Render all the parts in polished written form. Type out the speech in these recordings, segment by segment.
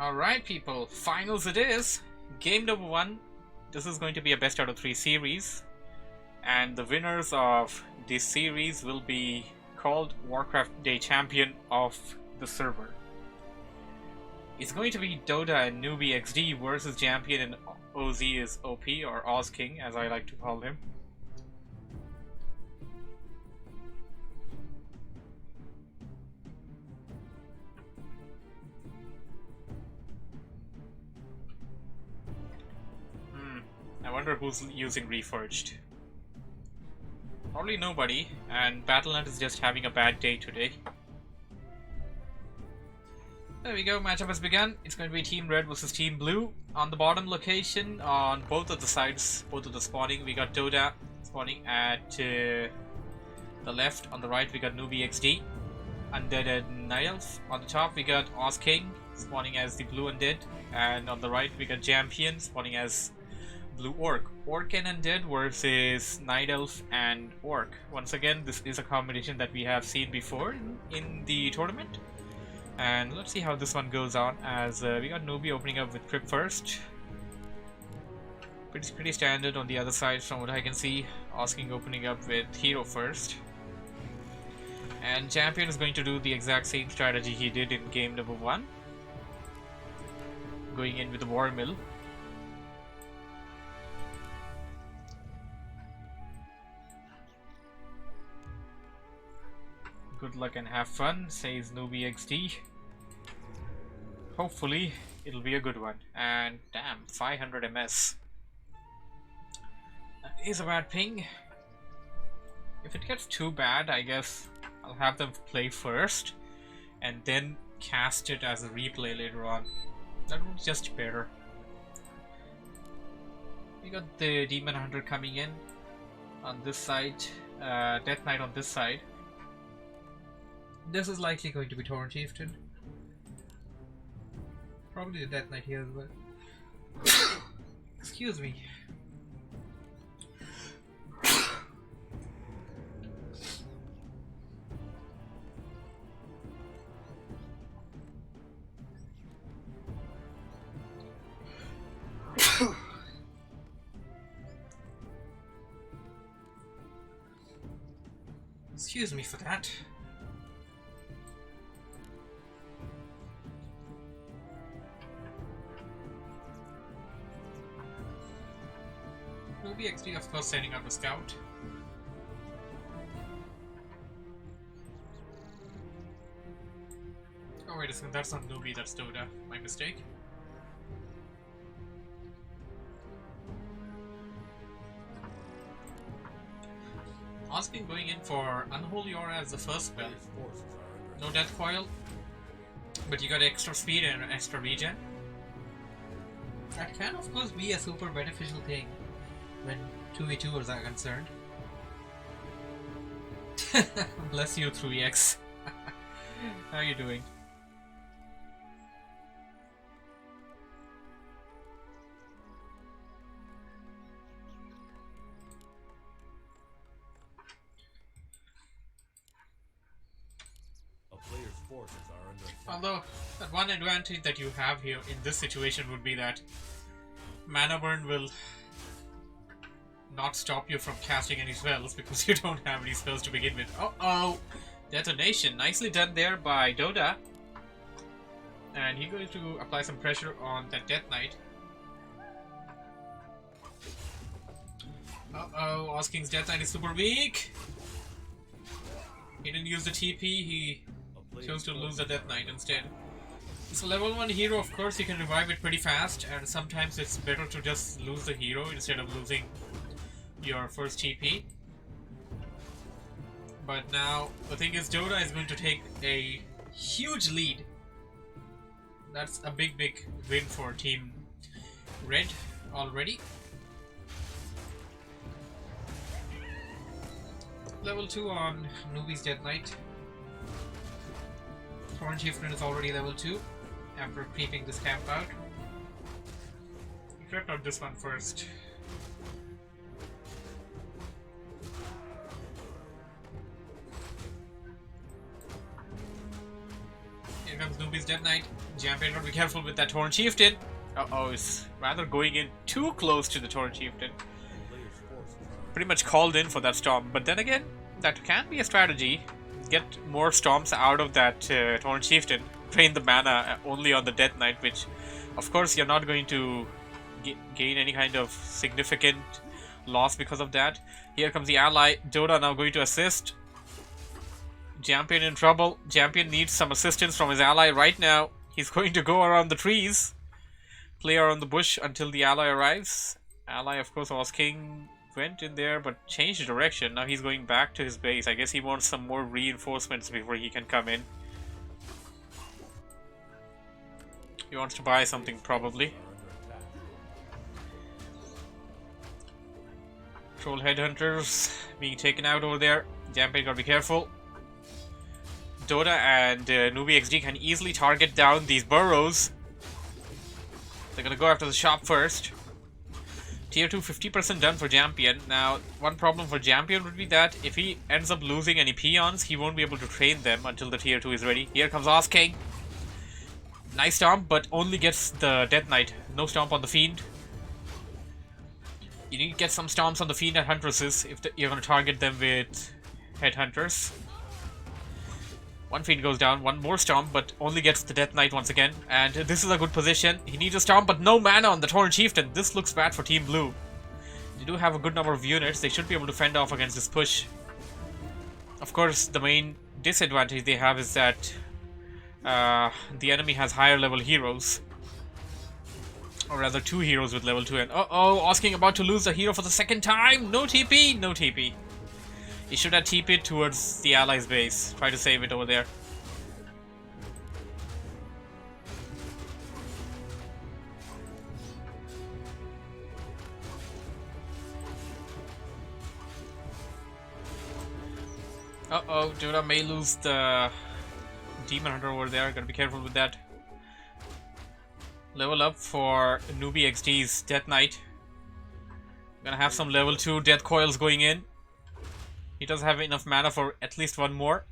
Alright people, finals it is. Game number 1. This is going to be a best out of 3 series. And the winners of this series will be called WarCraft Day Champion of the server. It's going to be Dohdah and noobyXD versus Jampion and OZ is OP, or Ozking as I like to call him. I wonder who's using Reforged. Probably nobody, and Battle.net is just having a bad day today. There we go, matchup has begun. It's going to be Team Red versus Team Blue. On the bottom location, on both of the sides, both of the spawning, we got Dohdah spawning at the left. On the right, we got noobyXD, Undead and Night Elf. On the top, we got Ozking spawning as the Blue Undead, and on the right, we got Jampion spawning as Blue Orc. Orc and Undead versus Night Elf and Orc. Once again, this is a combination that we have seen before in the tournament. And let's see how this one goes on, as we got Nooby opening up with Crypt first. Pretty standard on the other side from what I can see. Ozking opening up with Hero first. And Jampion is going to do the exact same strategy he did in game number 1. Going in with the War Mill. Good luck and have fun, says noobyXD. Hopefully, it'll be a good one. And damn, 500 MS. That is a bad ping. If it gets too bad, I guess I'll have them play first and then cast it as a replay later on. That would be just better. We got the Demon Hunter coming in on this side, Death Knight on this side. This is likely going to be Tauren Chieftain. Probably the Death Knight here as well. Excuse me. Excuse me for that. noobyXD, of course, sending out a scout. Oh wait a second, that's not Nooby, that's Dohdah. My mistake. Ozking going in for Unholy Aura as the first spell. No Death Coil, but you got extra speed and extra regen. That can of course be a super beneficial thing when 2v2ers are concerned. Bless you, 3x. How are you doing? Although, that one advantage that you have here in this situation would be that mana burn will not stop you from casting any spells because you don't have any spells to begin with. Uh-oh! Detonation. Nicely done there by Dohdah. And he's going to apply some pressure on that Death Knight. Uh-oh, Ozking's Death Knight is super weak. He didn't use the TP, he chose to lose the Death Knight instead. So level 1 hero, of course, you can revive it pretty fast, and sometimes it's better to just lose the hero instead of losing your first TP. But now, the thing is, Dohdah is going to take a huge lead. That's a big win for Team Red already. Level 2 on Nooby's Death Knight. Tauren Chieftain is already level 2 after creeping this camp out. He crept out this one first. Here comes Noobie's Dead Knight. Jampion, gotta be careful with that Torrent Chieftain. Uh-oh, it's rather going in too close to the Torrent Chieftain. Pretty much called in for that Storm, but then again, that can be a strategy. Get more Storms out of that Torrent Chieftain. Drain the mana only on the Death Knight, which, of course, you're not going to gain any kind of significant loss because of that. Here comes the ally. Dohdah now going to assist. Jampion in trouble. Jampion needs some assistance from his ally right now. He's going to go around the trees, play around the bush until the ally arrives. Ally, of course, Ozking went in there but changed direction. Now he's going back to his base. I guess he wants some more reinforcements before he can come in. He wants to buy something, probably. Troll headhunters being taken out over there. Jampion gotta be careful. Dohdah and noobyXD can easily target down these burrows. They're gonna go after the shop first. Tier 2 50% done for Jampion. Now, one problem for Jampion would be that if he ends up losing any peons, he won't be able to train them until the tier 2 is ready. Here comes Ozking. Nice stomp, but only gets the Death Knight. No stomp on the Fiend. You need to get some stomps on the Fiend and Huntresses if you're going to target them with Headhunters. One Fiend goes down, one more stomp, but only gets the Death Knight once again. And this is a good position. He needs a stomp, but no mana on the Torrent Chieftain. This looks bad for Team Blue. They do have a good number of units. They should be able to fend off against this push. Of course, the main disadvantage they have is that the enemy has higher level heroes. Or rather, 2 heroes with level 2. And uh-oh, Ozking about to lose the hero for the second time. No TP, no TP. He should have TP'd towards the allies' base. Try to save it over there. Uh-oh, Dohdah may lose the Demon Hunter over there. Gotta be careful with that. Level up for noobyXD's Death Knight. Gonna have some level 2 Death Coils going in. He does have enough mana for at least one more.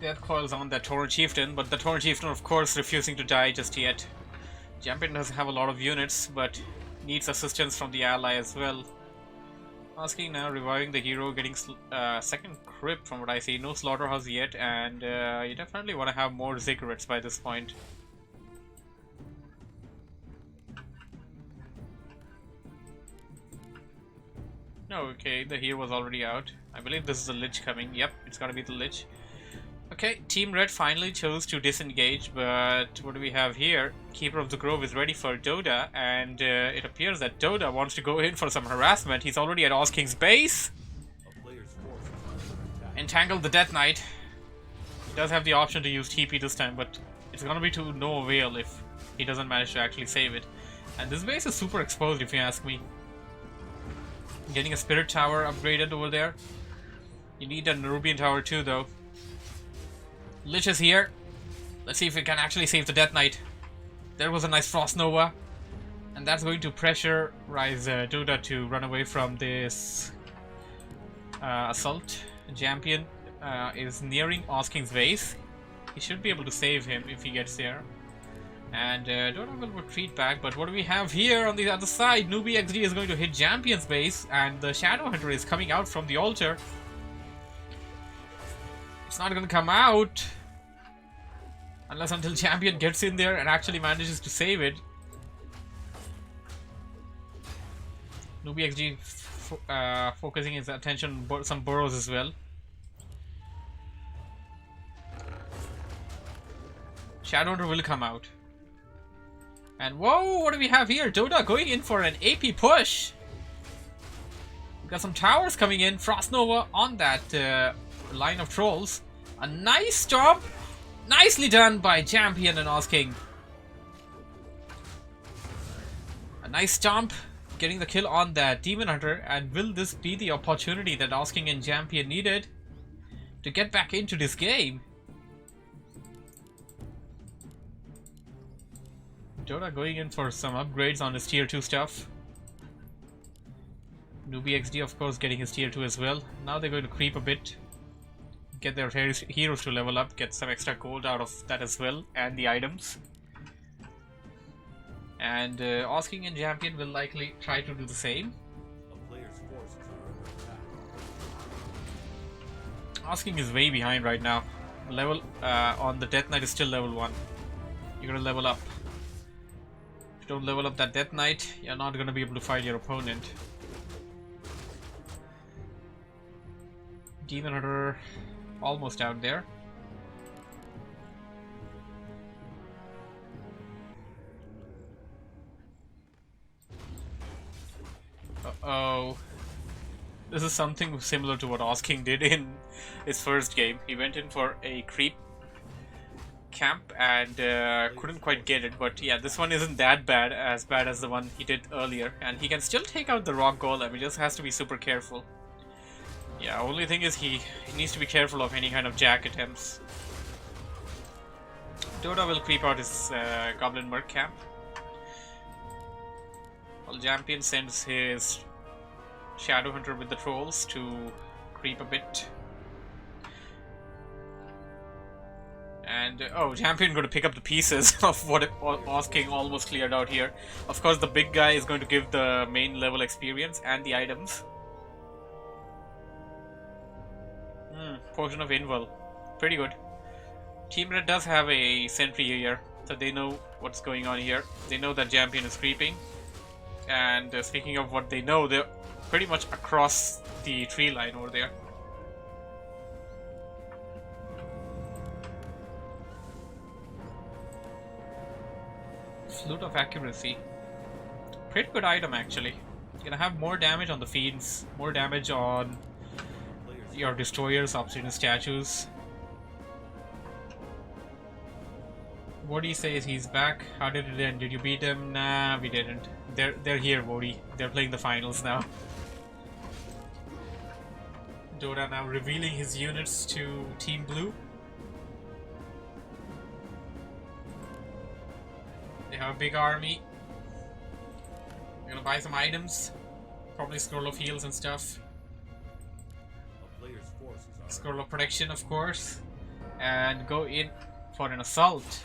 Death Coils on that Torrent Chieftain, but the Torrent Chieftain, of course, refusing to die just yet. Jampion does have a lot of units, but needs assistance from the ally as well. Ozking now reviving the hero, getting second crypt from what I see. No slaughterhouse yet, and you definitely want to have more ziggurats by this point. No, okay, the hero was already out. I believe this is the Lich coming. Yep, it's gotta be the Lich. Okay, Team Red finally chose to disengage, but what do we have here? Keeper of the Grove is ready for Dohdah, and it appears that Dohdah wants to go in for some harassment. He's already at Ozking's base. Entangle the Death Knight. He does have the option to use TP this time, but it's gonna be to no avail if he doesn't manage to actually save it. And this base is super exposed if you ask me. Getting a Spirit Tower upgraded over there. You need a Nerubian Tower too though. Lich is here. Let's see if we can actually save the Death Knight. There was a nice Frost Nova. And that's going to pressurize Dohdah to run away from this assault. Jampion is nearing Ozking's base. He should be able to save him if he gets there. And Dohdah will retreat back. But what do we have here on the other side? noobyXD is going to hit Jampion's base. And the Shadow Hunter is coming out from the altar. It's not going to come out unless until Jampion gets in there and actually manages to save it. noobyXD focusing his attention on some burrows as well. Shadowhunter will come out. And whoa, what do we have here? Dohdah going in for an AP push. We got some towers coming in. Frost Nova on that line of trolls. A nice stomp. Nicely done by Jampion and Ozking. A nice stomp. Getting the kill on that Demon Hunter. And will this be the opportunity that Ozking and Jampion needed to get back into this game? Dohdah going in for some upgrades on his tier 2 stuff. noobyXD, of course, getting his tier 2 as well. Now they're going to creep a bit, get their heroes to level up, get some extra gold out of that as well, and the items. And Ozking and Jampion will likely try to do the same. Ozking is way behind right now. Level on the Death Knight is still level 1. You're gonna level up. If you don't level up that Death Knight, you're not gonna be able to fight your opponent. Demon Hunter almost out there. Uh-oh. This is something similar to what Ozking did in his first game. He went in for a creep camp and couldn't quite get it, but yeah, this one isn't that bad as the one he did earlier, and he can still take out the rock golem. He just has to be super careful. Yeah, only thing is he needs to be careful of any kind of jack attempts. Dohdah will creep out his goblin merc camp, while Jampion sends his Shadow Hunter with the trolls to creep a bit. And oh, Jampion going to pick up the pieces of what Ozking almost cleared out here. Of course, the big guy is going to give the main level experience and the items. Potion of Invul, pretty good. Team Red does have a sentry here, so they know what's going on here. They know that Jampion is creeping. And speaking of what they know, they're pretty much across the tree line over there. Flute of Accuracy. Pretty good item actually. You're gonna have more damage on the fiends, more damage on your destroyers, obsidian statues. Wody says he's back. How did it end? Did you beat him? Nah, we didn't. They're here, Wody. They're playing the finals now. Dohdah now revealing his units to Team Blue. They have a big army. They're gonna buy some items. Probably Scroll of Heals and stuff. Scroll of Protection, of course. And go in for an assault.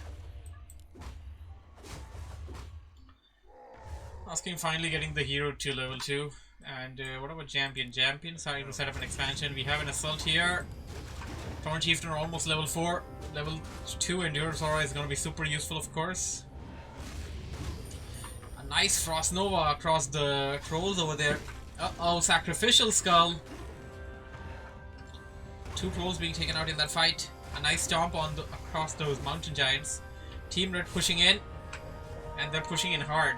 Ozking finally getting the hero to level 2. And what about Jampion? Jampion starting to set up an expansion. We have an assault here. Torn Chieftain are almost level 4. Level 2 Endurance Aura is going to be super useful, of course. A nice Frost Nova across the trolls over there. Uh-oh, Sacrificial Skull. 2 trolls being taken out in that fight. A nice stomp on across those mountain giants. Team Red pushing in. And they're pushing in hard.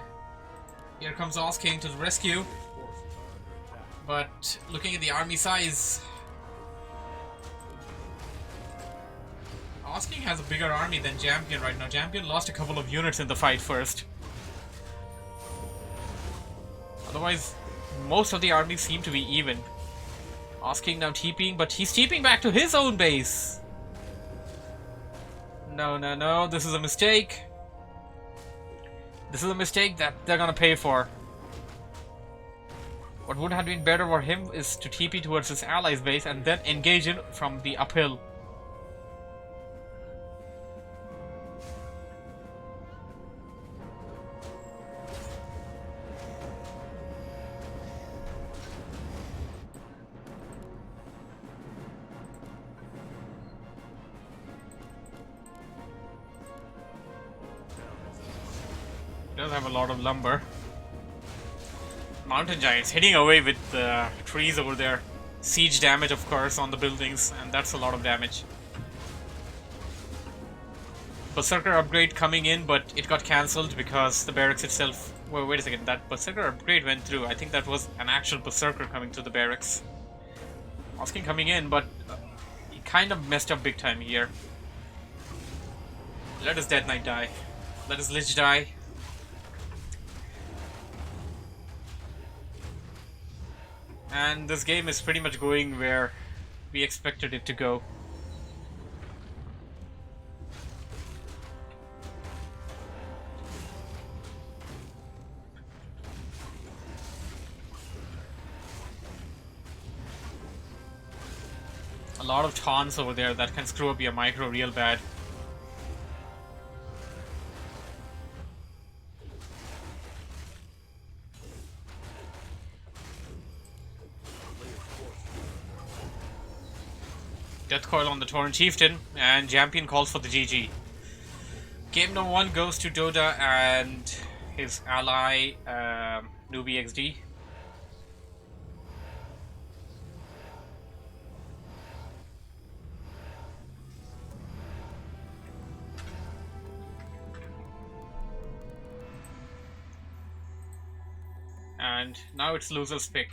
Here comes Ozking to the rescue. But looking at the army size, Ozking has a bigger army than Jampion right now. Jampion lost a couple of units in the fight first. Otherwise, most of the armies seem to be even. Ozking now TPing, but he's TPing back to his own base. No, no, no, this is a mistake. This is a mistake that they're gonna pay for. What would have been better for him is to TP towards his allies' base and then engage in from the uphill. He does have a lot of lumber. Mountain giants hitting away with the trees over there. Siege damage, of course, on the buildings, and that's a lot of damage. Berserker upgrade coming in, but it got cancelled because the barracks itself... Well, wait a second, that Berserker upgrade went through. I think that was an actual Berserker coming to the barracks. Ozking coming in, but he kind of messed up big time here. Let his Dead Knight die. Let his Lich die. And this game is pretty much going where we expected it to go. A lot of taunts over there that can screw up your micro real bad. Death Coil on the Torrent Chieftain, and Jampion calls for the GG. Game number 1 goes to Dohdah and his ally, noobyXD. And now it's loser's pick.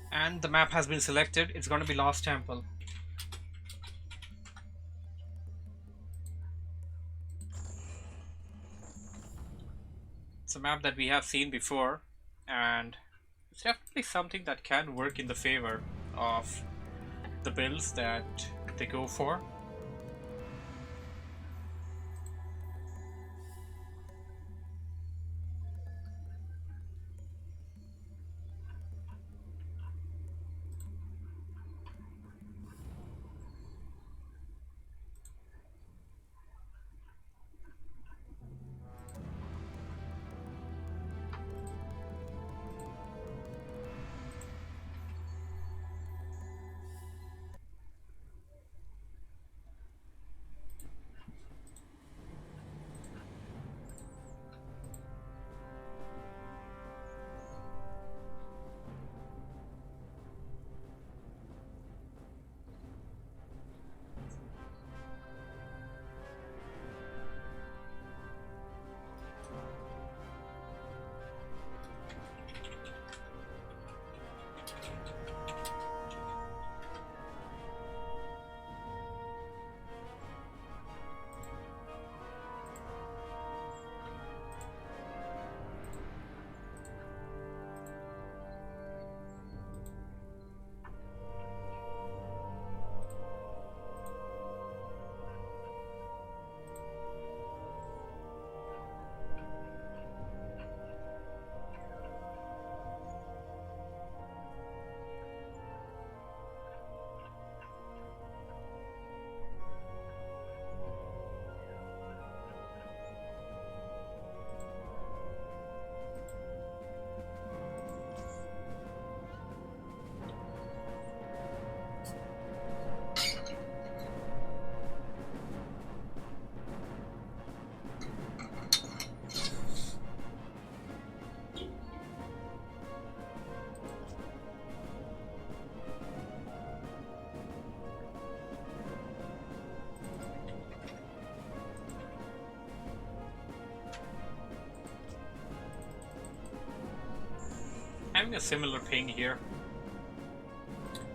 And the map has been selected. It's going to be Lost Temple. It's a map that we have seen before, and it's definitely something that can work in the favor of the builds that they go for. Having a similar ping here.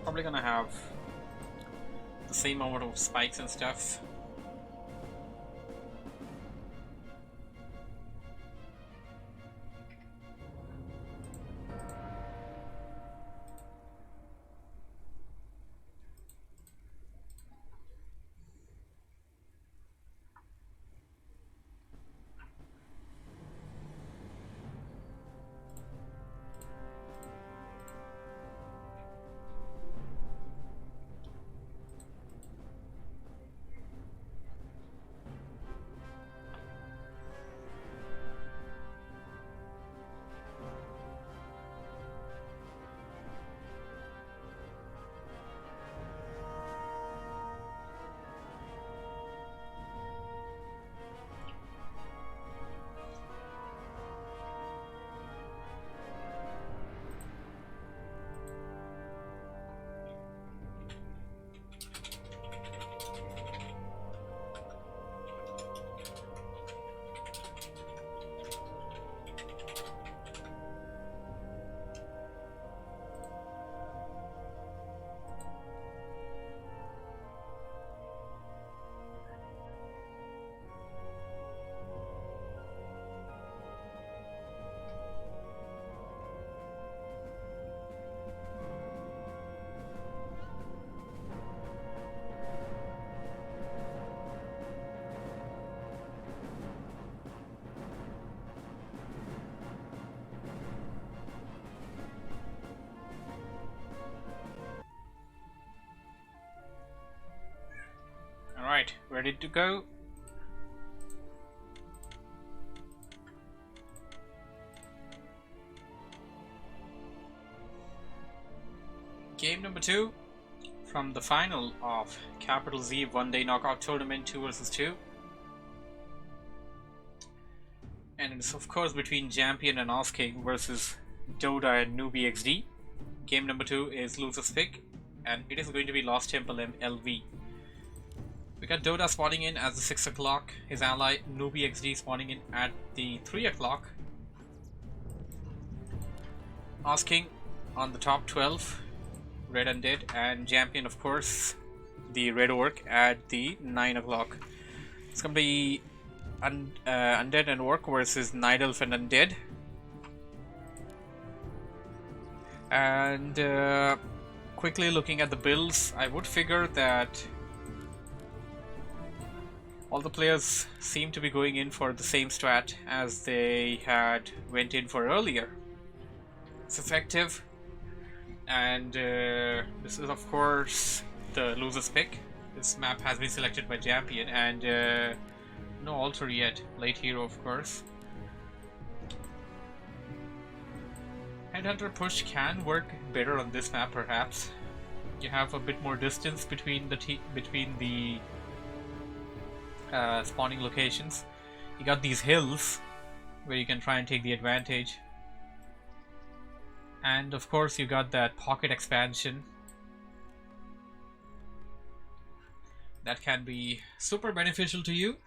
Probably gonna have the same amount of spikes and stuff. Right, ready to go. Game number 2 from the final of Capital Z one-day knockout tournament 2 vs 2. And it's of course between Jampion and Ozking versus Dohdah and noobyXD. Game number 2 is loser's pick, and it is going to be Lost Temple LV. We got Dohdah spawning in at the 6 o'clock, his ally noobyXD spawning in at the 3 o'clock. Ozking on the top 12, red undead, and Jampion of course the red orc at the 9 o'clock. It's gonna be undead and orc versus night elf and undead. And quickly looking at the builds, I would figure that all the players seem to be going in for the same strat as they had went in for earlier. It's effective, and this is of course the loser's pick. This map has been selected by Jampion, and no altar yet. Late hero of course. Headhunter push can work better on this map perhaps. You have a bit more distance between the spawning locations. You got these hills where you can try and take the advantage, and of course you got that pocket expansion that can be super beneficial to you.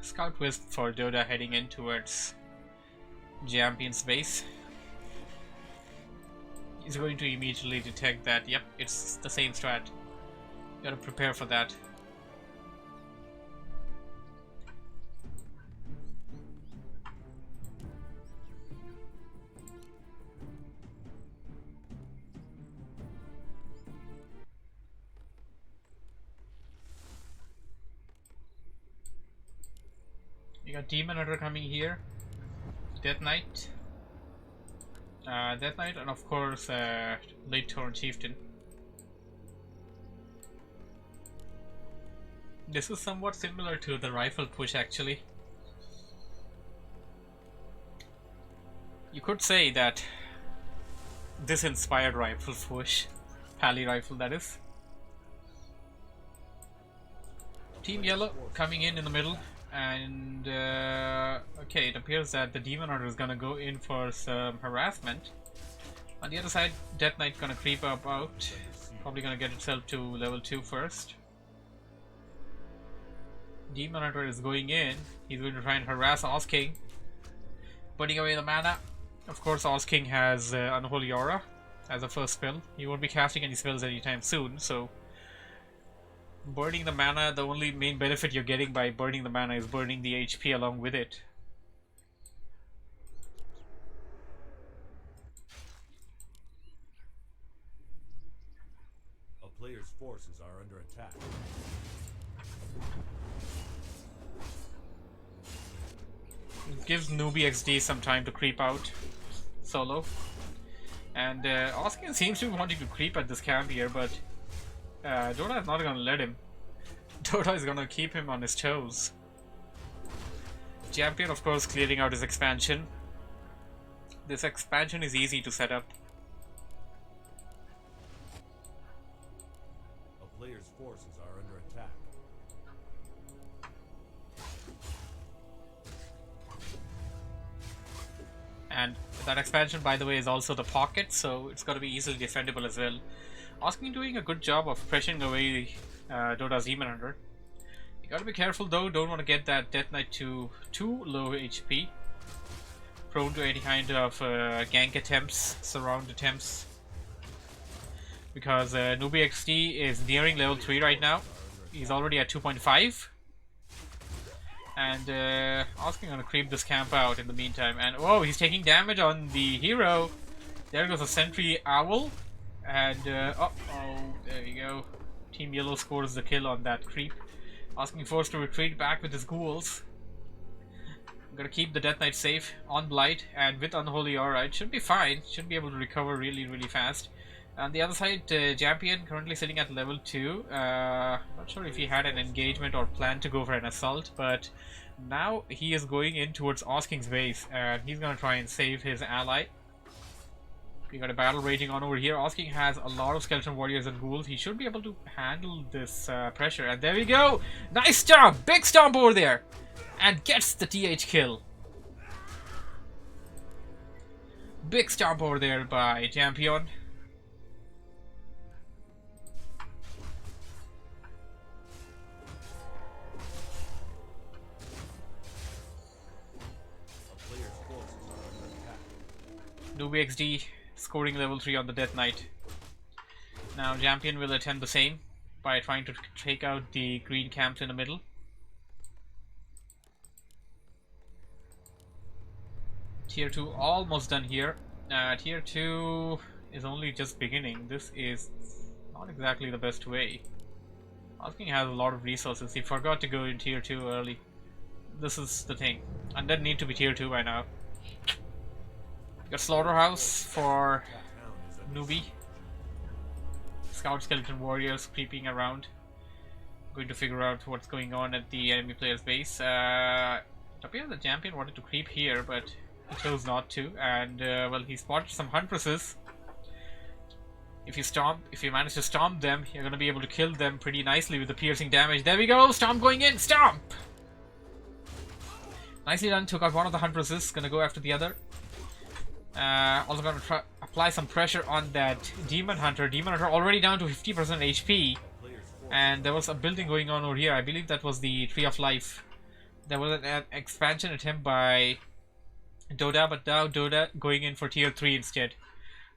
Scout wisp for Dohdah heading in towards Jampion's base. He's going to immediately detect that, yep, it's the same strat. You gotta prepare for that. You got Demon Hunter coming here, Death Knight, and of course Late Torn Chieftain. This is somewhat similar to the rifle push actually. You could say that this inspired rifle push, Pally rifle that is. Team Yellow coming in the middle. And okay, it appears that the Demon Hunter is gonna go in for some harassment. On the other side, Death Knight gonna creep up out, probably gonna get itself to level 2 first. Demon Hunter is going in, he's going to try and harass Ozking, putting away the mana. Of course Ozking has Unholy Aura as a first spell. He won't be casting any spells anytime soon, so burning the mana, the only main benefit you're getting by burning the mana is burning the HP along with it. A player's forces are under attack. It gives noobyXD some time to creep out solo. And Ozking seems to be wanting to creep at this camp here, but Dohdah is not gonna let him. Dohdah is gonna keep him on his toes. Jampion of course clearing out his expansion. This expansion is easy to set up. A player's forces are under attack. And that expansion, by the way, is also the pocket, so it's got to be easily defendable as well. Ozking doing a good job of pressuring away Dohdah's Demon Hunter. You gotta be careful though, don't want to get that Death Knight to too low HP. Prone to any kind of gank attempts, surround attempts. Because noobyXD is nearing level 3 right now. He's already at 2.5. And Ozking gonna creep this camp out in the meantime. And oh, he's taking damage on the hero. There goes a Sentry Owl. And oh, there you go. Team Yellow scores the kill on that creep. Ozking forced to retreat back with his ghouls. I'm gonna keep the Death Knight safe on Blight and with Unholy Aura. It should be fine. Should be able to recover really, really fast. On the other side, Jampion currently sitting at level 2. Not sure if he had an engagement or planned to go for an assault, but now he is going in towards Osking's base and he's gonna try and save his ally. We got a battle raging on over here. Ozking has a lot of skeleton warriors and ghouls. He should be able to handle this pressure. And there we go! Nice stomp! Big stomp over there! And gets the TH kill. Big stomp over there by Jampion. noobyXD scoring level 3 on the Death Knight. Now Jampion will attempt the same by trying to take out the green camps in the middle. Tier 2 almost done here. Tier 2 is only just beginning. This is not exactly the best way. Ozking has a lot of resources. He forgot to go in Tier 2 early. This is the thing. And doesn't need to be Tier 2 by now. Got Slaughterhouse for Newbie. Scout skeleton warriors creeping around. Going to figure out what's going on at the enemy player's base. It appears that Jampion wanted to creep here, but he chose not to. And well, he spotted some Huntresses. If you manage to stomp them, you're gonna be able to kill them pretty nicely with the piercing damage. There we go! Stomp going in! Stomp! Nicely done. Took out one of the Huntresses. Gonna go after the other. Also gonna apply some pressure on that Demon Hunter. Demon Hunter already down to 50% HP. And there was a building going on over here. I believe that was the Tree of Life. There was an expansion attempt by Dohdah, but now Dohdah going in for Tier 3 instead.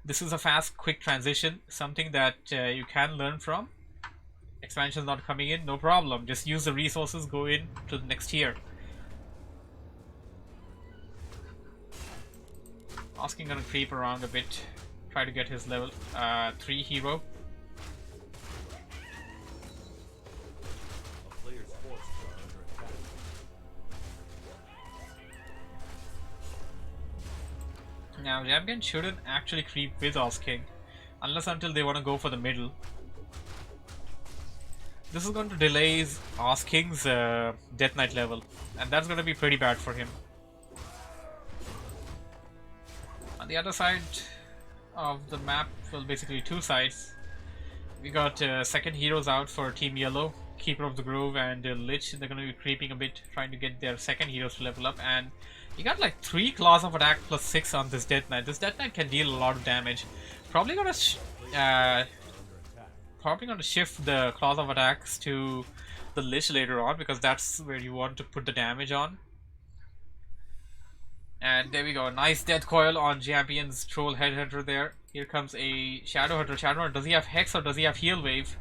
This is a fast, quick transition. Something that you can learn from. Expansion's not coming in, no problem. Just use the resources, go in to the next tier. Ozking gonna creep around a bit, try to get his level 3 hero. Now Jampion shouldn't actually creep with Ozking unless until they want to go for the middle. This is going to delay Osking's Death Knight level, and that's going to be pretty bad for him. On the other side of the map, well, basically two sides, we got second heroes out for Team Yellow, Keeper of the Grove and Lich. They're going to be creeping a bit, trying to get their second heroes to level up, and you got like 3 claws of attack plus 6 on this Death Knight. This Death Knight can deal a lot of damage. Probably gonna shift the claws of attacks to the Lich later on, because that's where you want to put the damage on. And there we go, nice death coil on Jampion's Troll Headhunter there. Here comes a Shadow Hunter. Shadow Hunter, does he have Hex or does he have Heal Wave?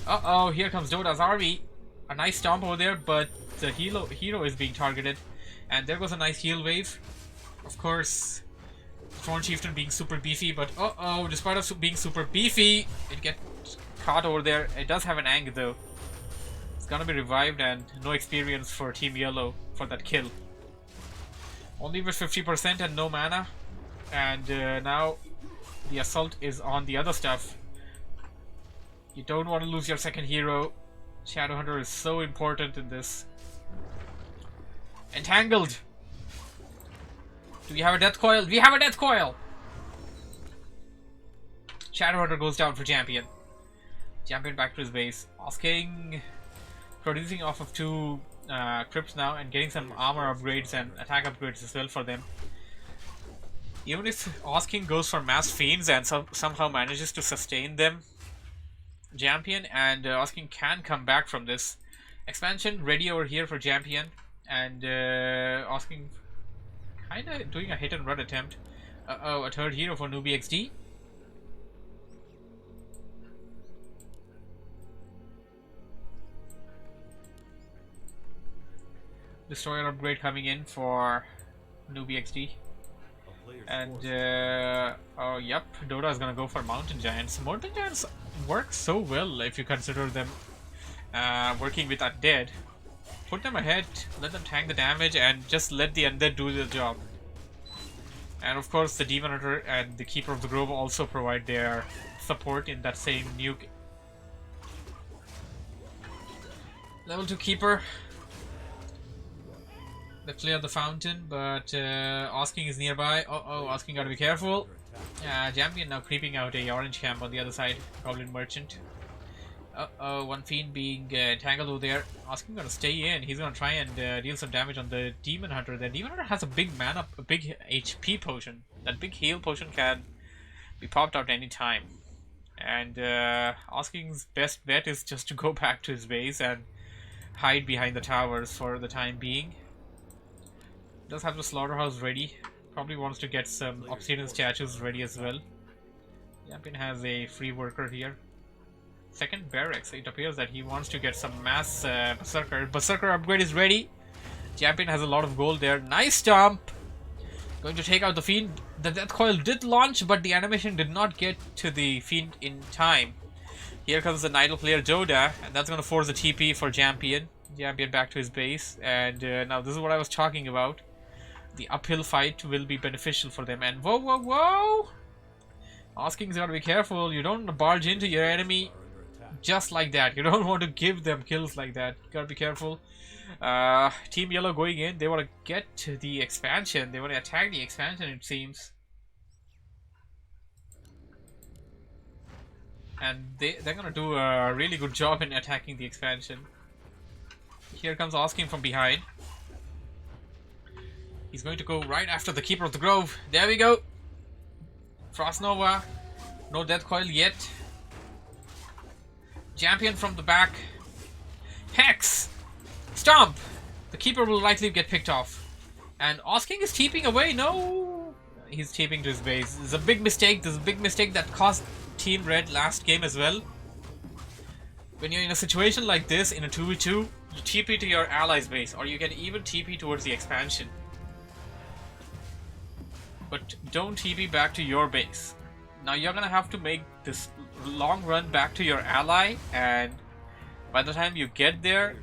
Uh-oh, here comes Dohdah's army. A nice stomp over there, but the hero is being targeted. And there goes a nice Heal Wave. Of course, Throne Chieftain being super beefy, but uh-oh, despite us being super beefy, it gets caught over there. It does have an Ang though. It's gonna be revived and no experience for Team Yellow for that kill. Only with 50% and no mana. And now the assault is on the other stuff. You don't want to lose your second hero. Shadow Hunter is so important in this. Entangled! Do we have a death coil? We have a death coil! Shadow Hunter goes down for Jampion. Jampion back to his base. Ozking producing off of 2 crypts now and getting some armor upgrades and attack upgrades as well for them. Even if Ozking goes for mass fiends and somehow manages to sustain them, Jampion and Ozking can come back from this. Expansion ready over here for Jampion, and Ozking kinda doing a hit and run attempt. Uh-oh, a third hero for noobyXD. Destroyer upgrade coming in for noobyXD. And oh yep, Dohdah is gonna go for Mountain Giants. Mountain Giants work so well if you consider them working with Undead. put them ahead, let them tank the damage, and just let the undead do their job. And of course, the Demon Hunter and the Keeper of the Grove also provide their support in that same nuke. Level 2 Keeper. They cleared the fountain, but Ozking is nearby. Oh, Ozking gotta be careful. Jampion now creeping out a orange camp on the other side. Goblin Merchant. One Fiend being entangled over there. Ozking gonna stay in. He's gonna try and deal some damage on the Demon Hunter. The Demon Hunter has a big mana, a big HP potion. That big heal potion can be popped out any time. And Osking's best bet is just to go back to his base and hide behind the towers for the time being. Does have the slaughterhouse ready. Probably wants to get some obsidian statues ready as well. Jampion has a free worker here. Second barracks. It appears that he wants to get some mass berserker. Berserker upgrade is ready. Jampion has a lot of gold there. Nice stomp. Going to take out the Fiend. The Death Coil did launch, but the animation did not get to the Fiend in time. Here comes the Idle player Dohdah, and that's going to force a TP for Jampion. Jampion back to his base, and now this is what I was talking about. The uphill fight will be beneficial for them, and whoa! Osking's got to be careful. You don't want to barge into your enemy just like that. You don't want to give them kills like that. You gotta be careful. Team Yellow going in. They want to get to the expansion. They want to attack the expansion, it seems. And they're gonna do a really good job in attacking the expansion. Here comes Ozking from behind. He's going to go right after the Keeper of the Grove. There we go. Frost Nova. No Death Coil yet. Jampion from the back. Hex! Stomp! The Keeper will likely get picked off. And Ozking is TPing away. No! He's TPing to his base. This is a big mistake. This is a big mistake that cost Team Red last game as well. When you're in a situation like this, in a 2v2, you TP to your ally's base, or you can even TP towards the expansion. But don't TP back to your base. Now you're gonna have to make this long run back to your ally, and by the time you get there,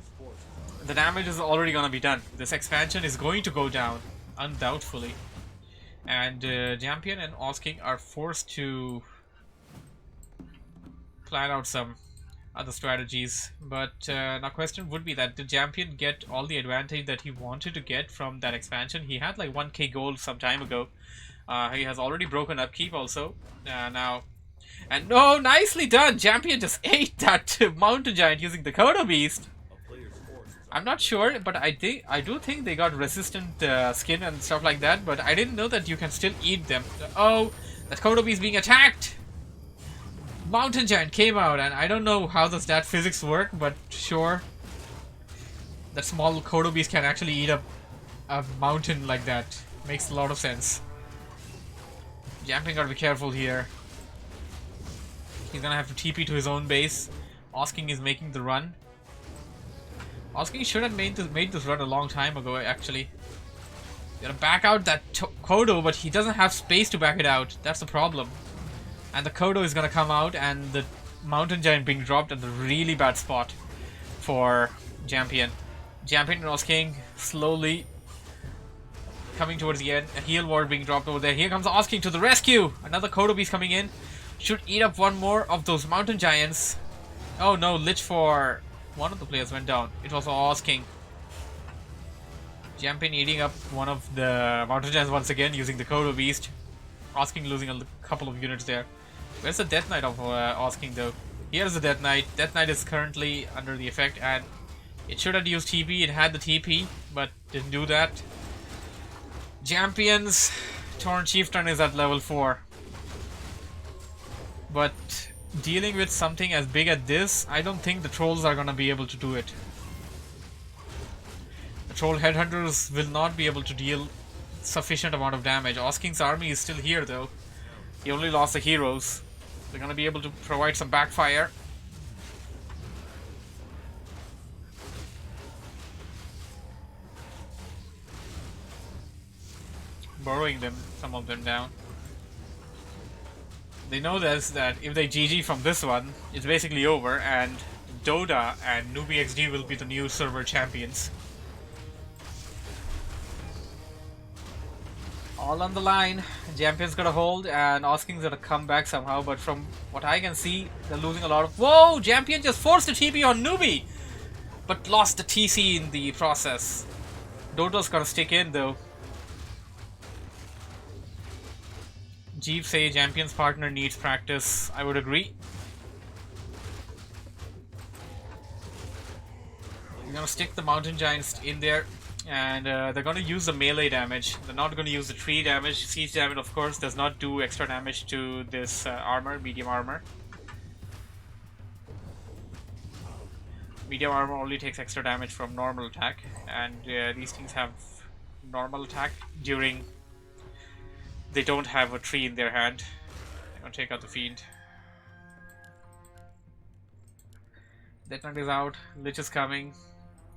the damage is already gonna be done. This expansion is going to go down, undoubtedly. And Jampion and Ozking are forced to plan out some other strategies. But now question would be that did Jampion get all the advantage that he wanted to get from that expansion? He had like 1k gold some time ago. He has already broken upkeep also. Now, and no, nicely done! Jampion just ate that mountain giant using the Kodo Beast. I'm not sure, but I do think they got resistant skin and stuff like that, but I didn't know that you can still eat them. Oh, that Kodo Beast being attacked! Mountain giant came out, and I don't know how does that physics work, but sure. That small Kodo Beast can actually eat up a mountain like that. Makes a lot of sense. Jampion gotta be careful here. He's gonna have to TP to his own base. Ozking is making the run. Ozking should have made this run a long time ago, actually. Gotta back out that Kodo, but he doesn't have space to back it out. That's the problem. And the Kodo is gonna come out, and the Mountain Giant being dropped at the really bad spot for Jampion. Jampion and Ozking slowly coming towards the end. A heal ward being dropped over there. Here comes Ozking to the rescue! Another Kodo Beast coming in. Should eat up one more of those Mountain Giants. Oh no, Lich for one of the players went down. It was Ozking. Jampion eating up one of the Mountain Giants once again using the Kodo Beast. Ozking losing a couple of units there. Where's the Death Knight of Ozking though? Here's the Death Knight. Death Knight is currently under the effect, and it should have used TP. It had the TP, but didn't do that. Jampion's Torn Chieftain is at level 4. But dealing with something as big as this, I don't think the trolls are gonna be able to do it. The troll headhunters will not be able to deal sufficient amount of damage. Osking's army is still here though. He only lost the heroes. They're gonna be able to provide some backfire. Burrowing them, some of them down. They know this, that if they GG from this one, it's basically over, and Dohdah and noobyXD will be the new server champions. All on the line. Champion's got a hold and Osking's gonna come back somehow, but from what I can see, they're losing a lot of... Whoa! Jampion just forced a TP on Newbie! But lost the TC in the process. Dohdah's gonna stick in though. Jeep say Champion's partner needs practice. I would agree. We're gonna stick the mountain giants in there. And they're going to use the melee damage. They're not going to use the tree damage. Siege damage, of course, does not do extra damage to this armor, medium armor. Medium armor only takes extra damage from normal attack. And these things have normal attack during... They don't have a tree in their hand. I'm going to take out the fiend. Death Knight is out. Lich is coming.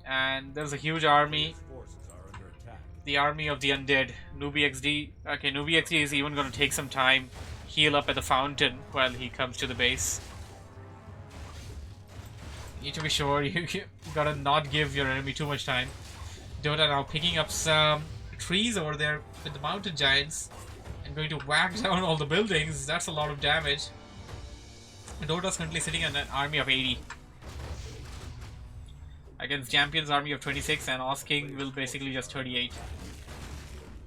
And there's a huge army. The army of the undead. noobyXD. Okay, noobyXD is even going to take some time. Heal up at the fountain while he comes to the base. You need to be sure you gotta not give your enemy too much time. Dohdah now picking up some trees over there with the mountain giants and going to whack down all the buildings. That's a lot of damage. Dohdah's currently sitting on an army of 80. Against Champion's army of 26 and Ozking will basically just 38.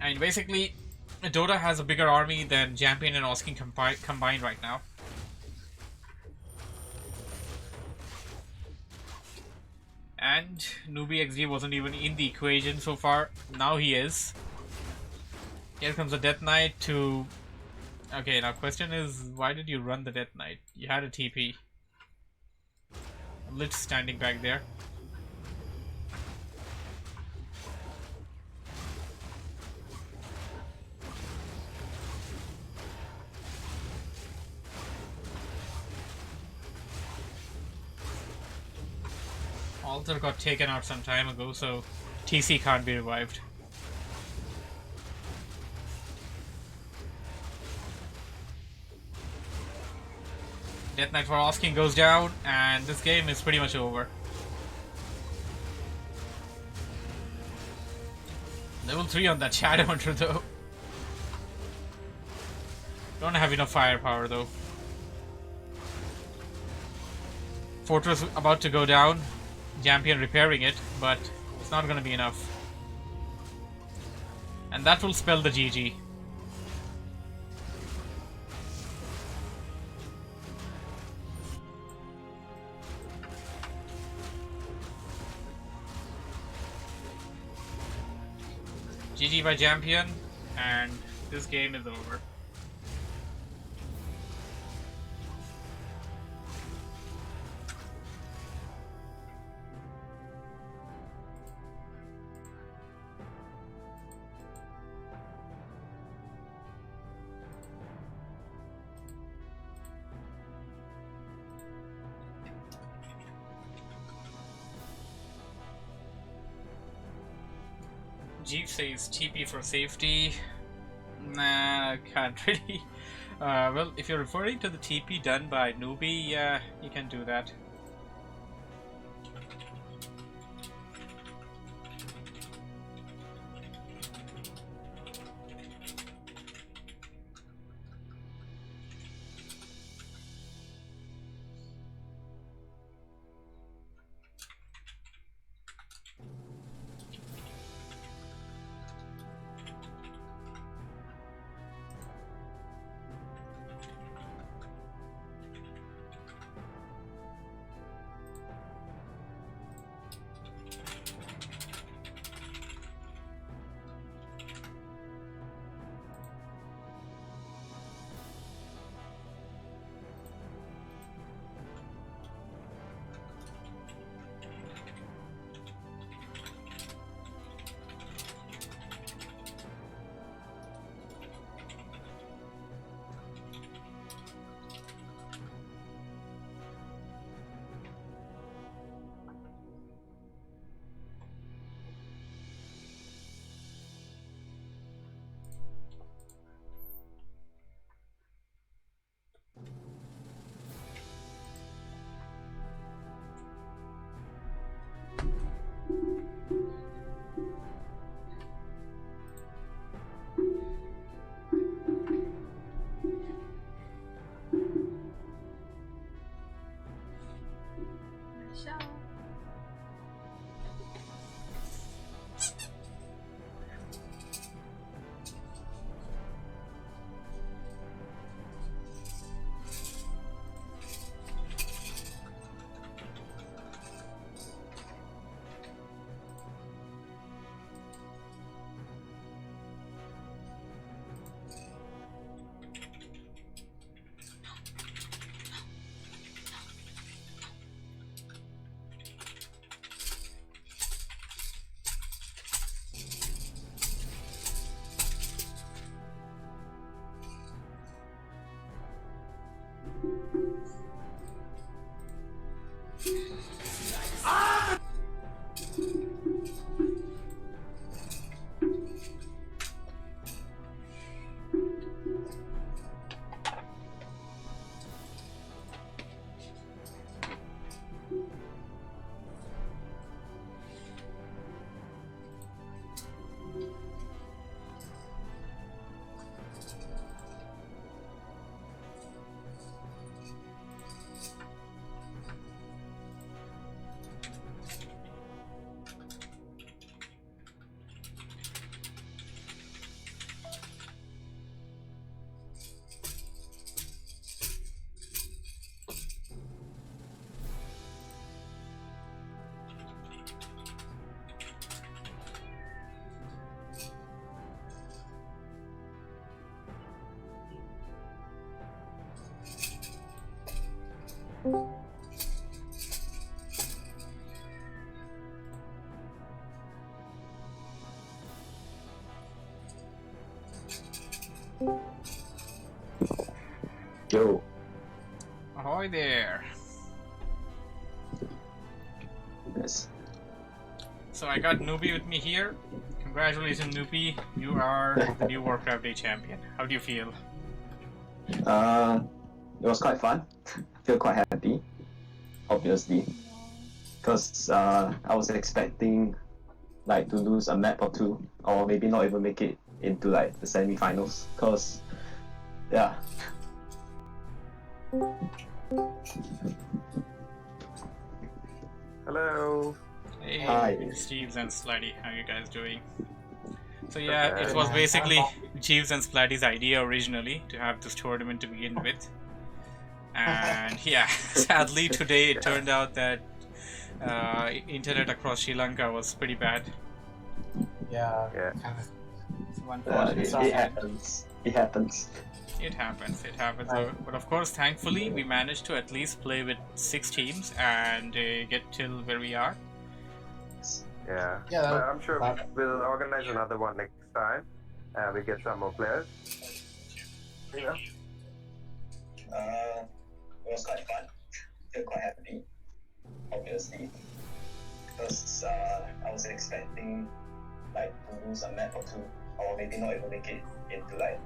And basically, Dohdah has a bigger army than Jampion and Ozking combined right now. And noobyXD wasn't even in the equation so far. Now he is. Here comes the Death Knight to... Okay, now question is, why did you run the Death Knight? You had a TP. Lich standing back there. Altar got taken out some time ago, so TC can't be revived. Death Knight for Ozking goes down, and this game is pretty much over. Level 3 on that Shadow Hunter though. Don't have enough firepower though. Fortress about to go down. Jampion repairing it, but it's not going to be enough. And that will spell the GG. GG by Jampion, and this game is over. Jeep says TP for safety. Nah, can't really. Well, if you're referring to the TP done by Newbie, yeah, you can do that. Yo. Ahoy there. Yes. So I got Nooby with me here. Congratulations, Nooby. You are the new WarCraft Day champion. How do you feel? It was quite fun. I feel quite happy, obviously, because I was expecting like to lose a map or two, or maybe not even make it into like the semi-finals. Cause yeah. Hello. Hey, Hi. Jeeves and Slutty. How you guys doing? So yeah, it was basically Jeeves and Splatty's idea originally to have this tournament to begin with. And yeah, sadly today it turned out that internet across Sri Lanka was pretty bad. Yeah. So unfortunately, It happens. It happens. It happens. But of course, thankfully, we managed to at least play with 6 teams and get till where we are. Yeah. Yeah, But I'm sure we'll organize another one next time. We get some more players. Yeah. It was quite fun. I feel quite happy, obviously, because I was expecting like to lose a map or two, or maybe not even make it into like.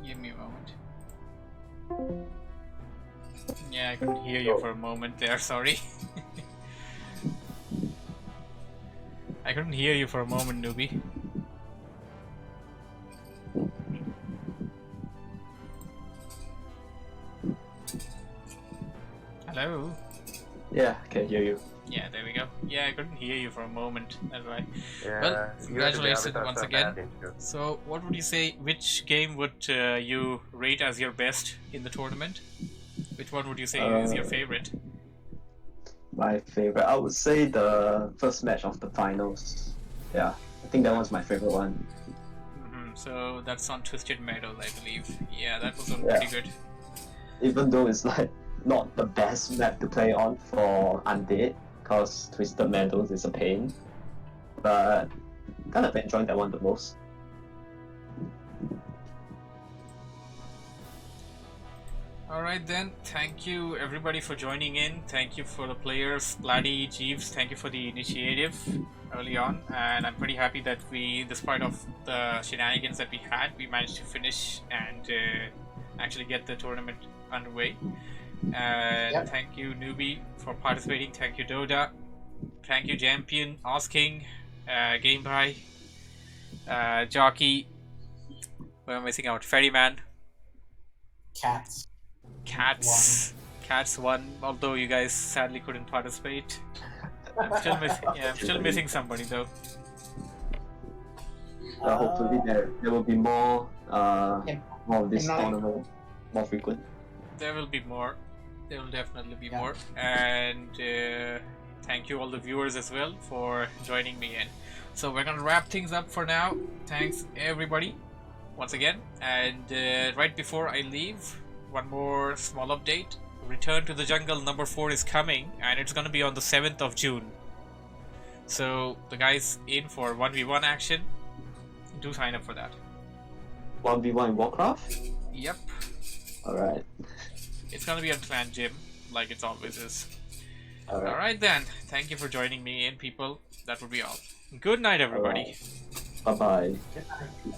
Give me a moment. Yeah, I couldn't hear you for a moment there, sorry. I couldn't hear you for a moment, Nooby. Hello? Yeah, I can hear you. Yeah, there we go. Yeah, I couldn't hear you for a moment, that's right. Yeah. Well, you have to bear congratulations with us once for again. that issue. So, what would you say, which game would you rate as your best in the tournament? Which one would you say is your favorite? My favorite, I would say the first match of the finals. Yeah, I think that was my favorite one. So, that's on Twisted Meadows, I believe. Yeah, that was on Yeah. pretty good. Even though it's like not the best map to play on for Undead, because Twisted Meadows is a pain. But kind of enjoyed that one the most. Alright then, thank you everybody for joining in. Thank you for the players, Splatty, Jeeves, thank you for the initiative early on. And I'm pretty happy that we, despite of the shenanigans that we had, we managed to finish and actually get the tournament underway. And thank you Nooby for participating, thank you Dohdah, thank you Jampion, Ozking, Gamebye, Jockey, what am I missing out? Ferryman. Cats won, although you guys sadly couldn't participate. I'm still missing somebody though. Hopefully there will be more of this tournament, more frequent. There will be more. There will definitely be more. And thank you all the viewers as well for joining me in. So we're gonna wrap things up for now. Thanks everybody once again. And right before I leave, one more small update. Return to the Jungle number 4 is coming, and it's gonna be on the 7th of June. So the guys in for 1v1 action, do sign up for that. 1v1 in WarCraft? Yep. Alright. It's gonna be on Clan Gym, like it always is. Alright. Alright then, thank you for joining me in, people. That would be all. Good night, everybody. Bye bye. Good night.